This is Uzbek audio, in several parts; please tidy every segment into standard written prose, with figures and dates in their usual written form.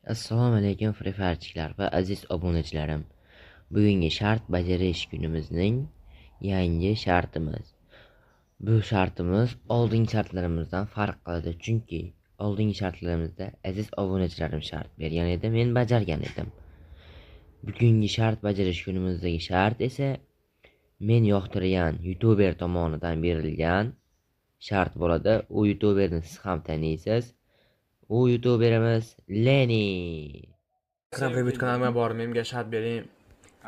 Assalomu alaykum frifarchilar va aziz obunachilarim. Bugungi shart bajarish kunimizning yangi shartimiz. Bu shartimiz oldingi shartlarimizdan farq qiladi, chunki oldingi shartlarimizda aziz obunachilarim shart bergan edi, men bajargan edim. Bugungi shart bajarish kunimizdagi shart esa men yoqtirgan youtuber tomonidan berilgan shart bo'ladi. U youtuberni siz ham taniysiz. U youtuberimiz Leni. Akram Reboot kanaliga borib menga shart bering.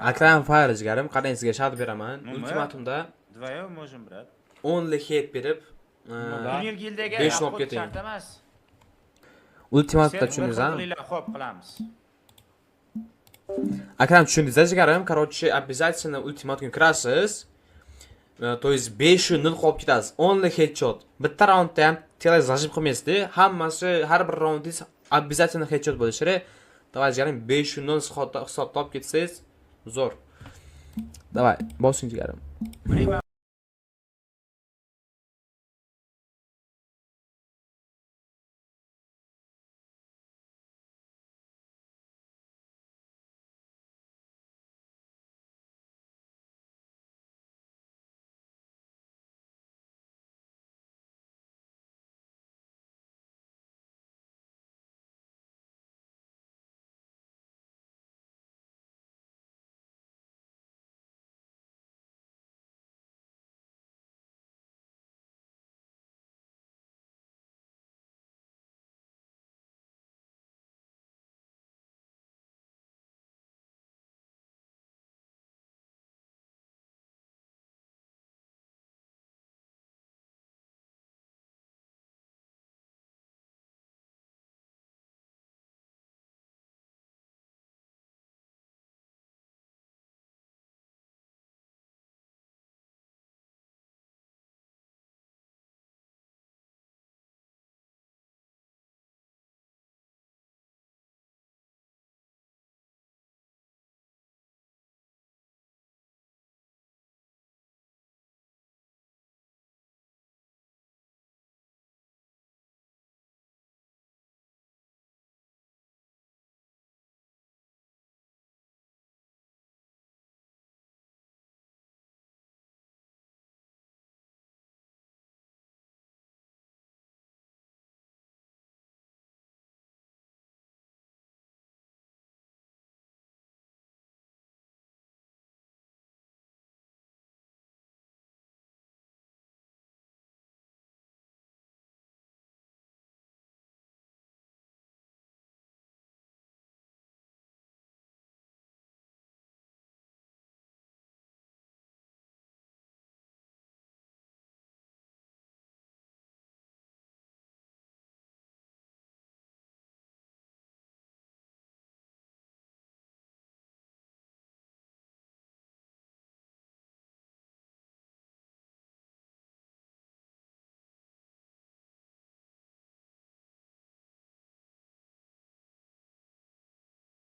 Akram Farizgarim, qarang sizga shart beraman. Ultimatumda Вдвоем можем, брат. 10 lik hit berib, Turnir gildiyaga 5 olib xuddi keting. shart emas. Ultimatumda Sen tushundingiz, bir ha? qilinglar, xo'p qilamiz. Akram tushundingiz, jigarim? Короче, обязательно ultimatum kirasiz. То есть 5 nil qolib ketasiz. 10 lik headshot. Bitta raundda ham tele zajib qilmaysizda, hammasi har bir raundingiz обязательно headshot bo'lishi kerak. Давай, jigarim, 5 nil hisobda olib ketsangiz zo'r. Давай, bosing jigarim.